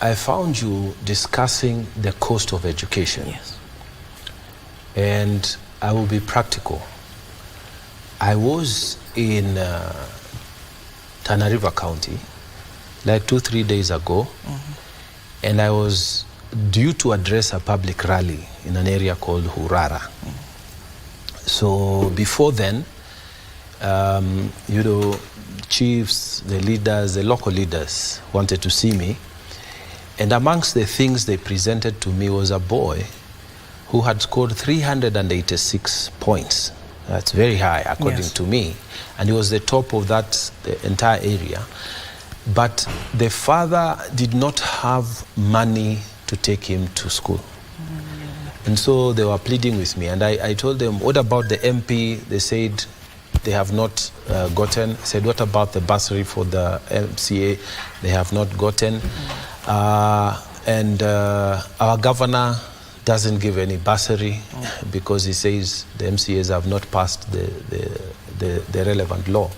I found you discussing the cost of education. Yes. And I will be practical. I was in Tana River County like 2-3 days ago, and I was due to address a public rally in an area called Hurara. So before then, you know, chiefs, the leaders, the local leaders wanted to see me. And amongst the things they presented to me was a boy who had scored 386 points. That's very high, according to me. And he was the top of that the entire area. But the father did not have money to take him to school. And so they were pleading with me. And I told them, what about the MP? They said they have not gotten. I said, what about the bursary for the MCA? They have not gotten. And our governor doesn't give any bursary because he says the MCAs have not passed the relevant law.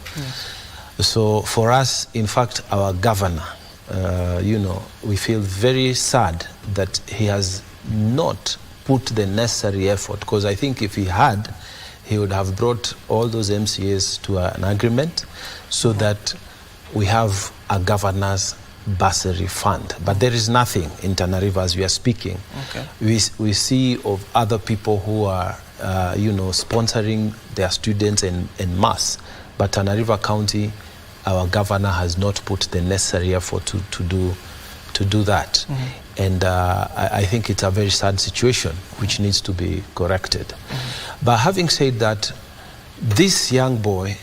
So for us, in fact, our governor, you know, we feel very sad that he has not put the necessary effort, because I think if he had, he would have brought all those MCAs to an agreement so that we have a governor's Bursary Fund. But there is nothing in Tana River as we are speaking. We see of other people who are, you know, sponsoring their students en masse. But Tana River County, our governor has not put the necessary effort to do that. And I think it's a very sad situation which needs to be corrected. But having said that, this young boy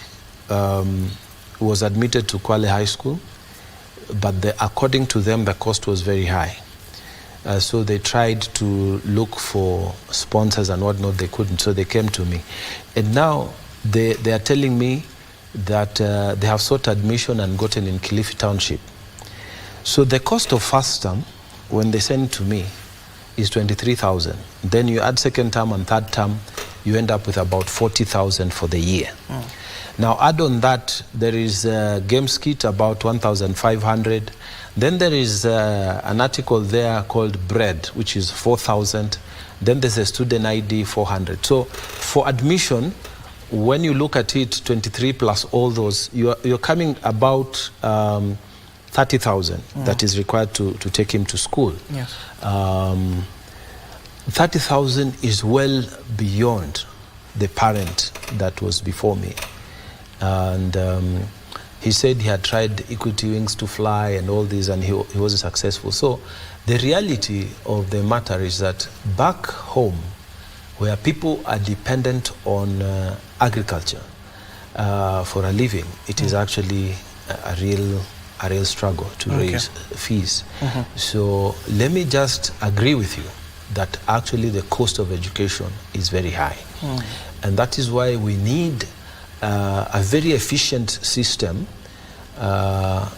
was admitted to Kwale High School, but according to them, the cost was very high. So they tried to look for sponsors and whatnot. They couldn't, so they came to me. And now they are telling me that they have sought admission and gotten in Kilifi Township. So the cost of first term, when they send to me, is 23,000. Then you add second term and third term, you end up with about 40,000 for the year. Now add on that, there is a games kit about 1,500. Then there is an article there called bread, which is 4,000. Then there's a student ID 400. So for admission, when you look at it, 23 plus all those, you're coming about 30,000 that is required to take him to school. 30,000 is well beyond the parent that was before me. And he said he had tried equity wings to fly and all this, and he wasn't successful. So the reality of the matter is that back home, where people are dependent on agriculture for a living, it is actually a real struggle to raise fees. So let me just agree with you that actually the cost of education is very high. And that is why we need a very efficient system. And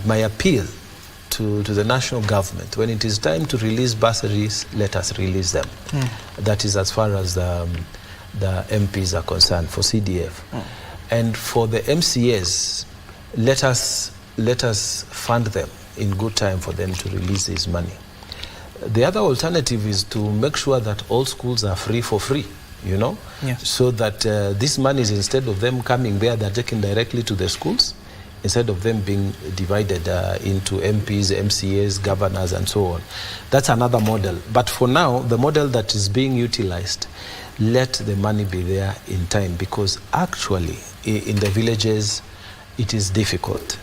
my appeal to the national government, when it is time to release bursaries, let us release them. That is as far as the MPs are concerned, for CDF. And for the MCAs, let us fund them in good time for them to release this money. The other alternative is to make sure that all schools are free for free, you know, so that this money is, instead of them coming there, they're taken directly to the schools, instead of them being divided into MPs, MCAs, governors, and so on. That's another model. But for now, the model that is being utilized, let the money be there in time, because actually in the villages, it is difficult.